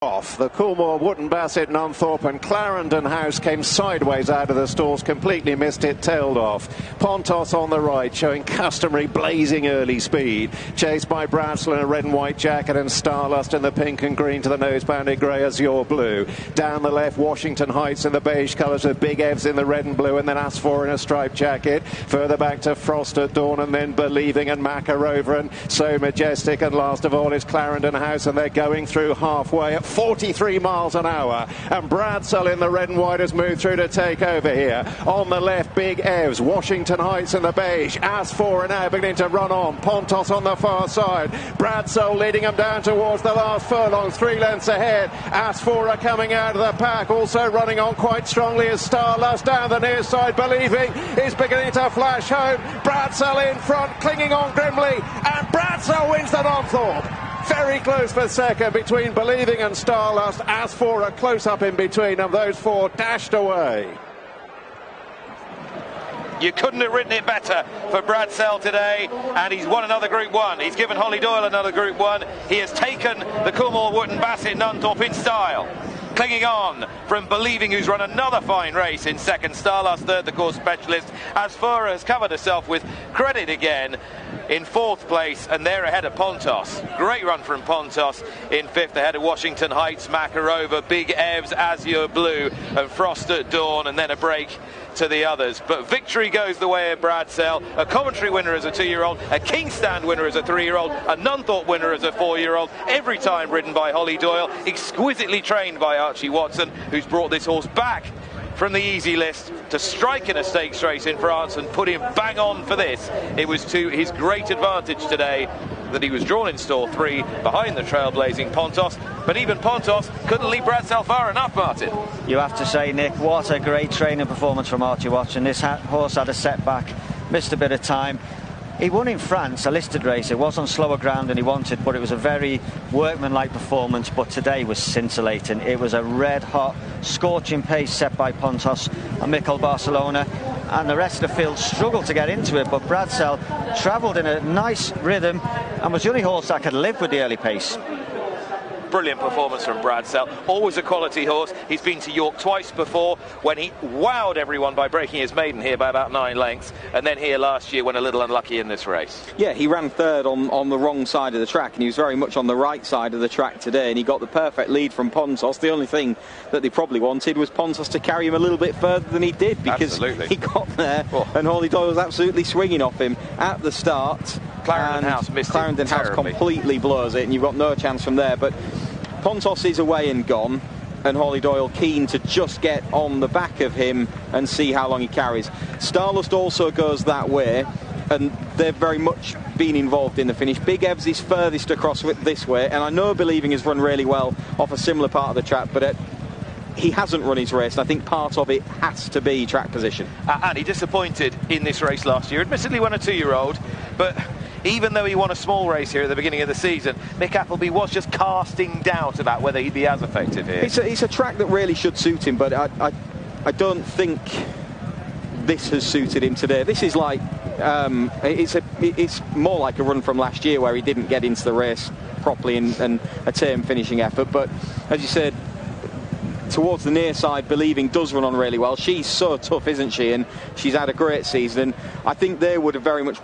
Off. The Coolmore Wootton Bassett Nunthorpe and Clarendon House came sideways out of the stalls, completely missed it, tailed off. Pontos on the right, showing customary blazing early speed, chased by Bradsell in a red and white jacket and Starlust in the pink and green to the nose banded grey azure blue. Down the left, Washington Heights in the beige colours with Big Evs in the red and blue, and then Asfoora in a striped jacket. Further back to Frost at Dawn, and then Believing and Macarova, and So Majestic, and last of all is Clarendon House, and they're going through halfway at 43 miles an hour, and Bradsell in the red and white has moved through to take over here. On the left, Big Evs, Washington Heights in the beige, Asfoora now beginning to run on, Pontos on the far side, Bradsell leading them down towards the last furlong, 3 lengths ahead. Asfoora coming out of the pack, also running on quite strongly is Starlust down the near side. Believing is beginning to flash home, Bradsell in front, clinging on grimly, and Bradsell wins the Nunthorpe. Very close for second between Believing and Starlust. Asfoora close up in between them. Those four dashed away. You couldn't have written it better for Bradsell today, and he's won another Group 1. He's given Hollie Doyle another Group 1. He has taken the Coolmore Wootton Bassett Nunthorpe in style. Clinging on from Believing, who's run another fine race in second. Starlust third, the course specialist. Asfoora has covered herself with credit again in fourth place, and they're ahead of Pontos. Great run from Pontos in fifth, ahead of Washington Heights, Macarova, Big Evs, Azure Blue, and Frost at Dawn, and then a break to the others. But victory goes the way of Bradsell. A Coventry winner as a 2-year-old, a Kingstand winner as a 3-year-old, a Nunthorpe winner as a 4-year-old, every time ridden by Hollie Doyle, exquisitely trained by Archie Watson, who's brought this horse back from the easy list to strike in a stakes race in France and put him bang on for this. It was to his great advantage today that he was drawn in stall 3 behind the trailblazing Pontos, but even Pontos couldn't lead Bradsell far enough, Martin. You have to say, Nick, what a great training performance from Archie Watson. This horse had a setback, missed a bit of time. He won in France, a listed race. It was on slower ground than he wanted, but it was a very workmanlike performance. But today was scintillating. It was a red-hot, scorching pace set by Pontos and Mikel Barcelona, and the rest of the field struggled to get into it. But Bradsell travelled in a nice rhythm and was the only horse that could live with the early pace. Brilliant performance from Bradsell. Always a quality horse. He's been to York twice before when he wowed everyone by breaking his maiden here by about 9 lengths, and then here last year when a little unlucky in this race. Yeah, he ran third on the wrong side of the track, and he was very much on the right side of the track today, and he got the perfect lead from Pontos. The only thing that they probably wanted was Pontos to carry him a little bit further than he did, because he got there and Hollie Doyle was absolutely swinging off him at the start. Clarendon House missed Clarendon House completely blows it, and you've got no chance from there. But Pontos is away and gone, and Hollie Doyle keen to just get on the back of him and see how long he carries. Starlust also goes that way, and they've very much been involved in the finish. Big Evs is furthest across this way, and I know Believing has run really well off a similar part of the track, but he hasn't run his race, and I think part of it has to be track position. And he disappointed in this race last year. Admittedly won a 2-year-old, but even though he won a small race here at the beginning of the season, Mick Appleby was just casting doubt about whether he'd be as effective here. It's a track that really should suit him, but I don't think this has suited him today. This is like it's more like a run from last year where he didn't get into the race properly and a tame finishing effort. But as you said, towards the near side, Believing does run on really well. She's so tough, isn't she? And she's had a great season. And I think they would have very much,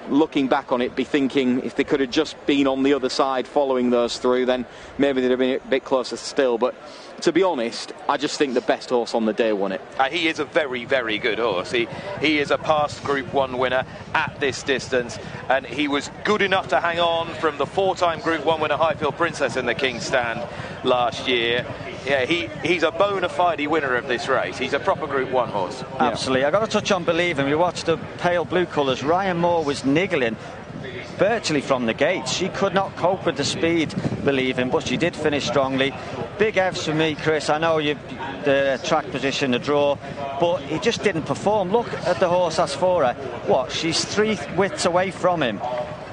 looking back on it, be thinking if they could have just been on the other side following those through, then maybe they'd have been a bit closer still. But to be honest, I just think the best horse on the day won it. He is a very, very good horse. He is a past Group 1 winner at this distance, and he was good enough to hang on from the 4-time Group 1 winner Highfield Princess in the Kingstand last year. Yeah, he's a bona fide winner of this race. He's a proper Group 1 horse. Absolutely. I've got to touch on Believing. We watched the pale blue colours. Ryan Moore was niggling virtually from the gates. She could not cope with the speed, Believing, but she did finish strongly. Big Evs for me, Chris. I know the track position, the draw, but he just didn't perform. Look at the horse Asfoora. She's 3 widths away from him,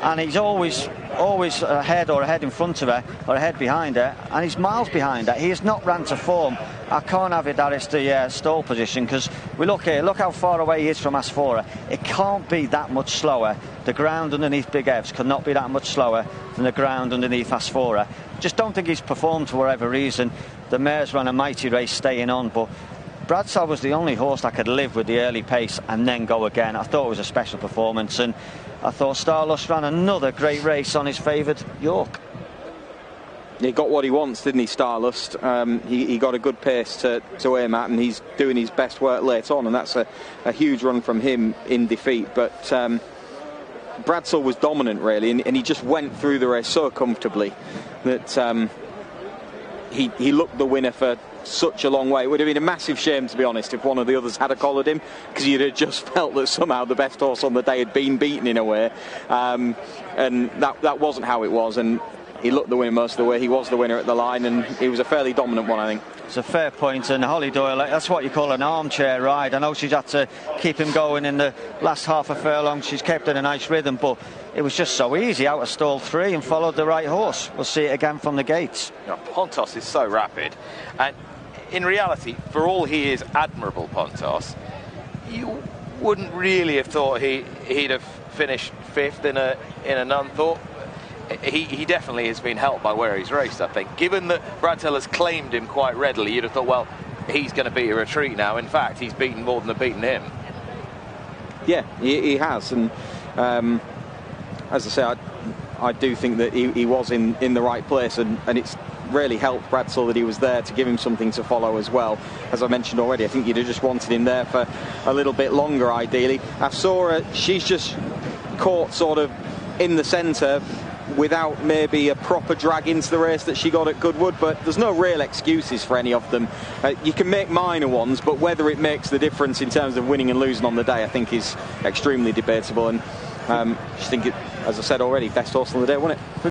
and he's always always ahead or ahead in front of her or ahead behind her, and he's miles behind her. He has not ran to form. I can't have it that it's the stall position, because we look here, look how far away he is from Asfoora. It can't be that much slower. The ground underneath Big Evs could not be that much slower than the ground underneath Asfoora. Just don't think he's performed for whatever reason. The mares ran a mighty race staying on, but Bradsell was the only horse that could live with the early pace and then go again. I thought it was a special performance, and I thought Starlust ran another great race on his favoured York. He got what he wants, didn't he, Starlust? He got a good pace to aim at, and he's doing his best work late on, and that's a huge run from him in defeat. But Bradsell was dominant, really, and he just went through the race so comfortably that he looked the winner for such a long way. It would have been a massive shame, to be honest, if one of the others had collared him, because you'd have just felt that somehow the best horse on the day had been beaten in a way, and that wasn't how it was. And he looked the winner most of the way. He was the winner at the line, and he was a fairly dominant one, I think. It's a fair point, and Hollie Doyle, that's what you call an armchair ride. I know she's had to keep him going in the last half a furlong. She's kept in a nice rhythm, but it was just so easy out of stall 3 and followed the right horse. We'll see it again from the gates. Pontos is so rapid, and in reality, for all he is admirable, Pontos, you wouldn't really have thought he'd have finished 5th in a Nunthorpe. He definitely has been helped by where he's raced, I think. Given that Bradsell has claimed him quite readily, you'd have thought, well, he's going to beat a retreat now. In fact, he's beaten more than they've beaten him. Yeah, he has, and as I say, I do think that he was in the right place, and it's really helped Bradsell that he was there to give him something to follow as well. As I mentioned already, I think you'd have just wanted him there for a little bit longer, ideally. Asfoora, she's just caught sort of in the centre without maybe a proper drag into the race that she got at Goodwood, but there's no real excuses for any of them. You can make minor ones, but whether it makes the difference in terms of winning and losing on the day, I think is extremely debatable. And I think it, as I said already, best horse on the day, wasn't it?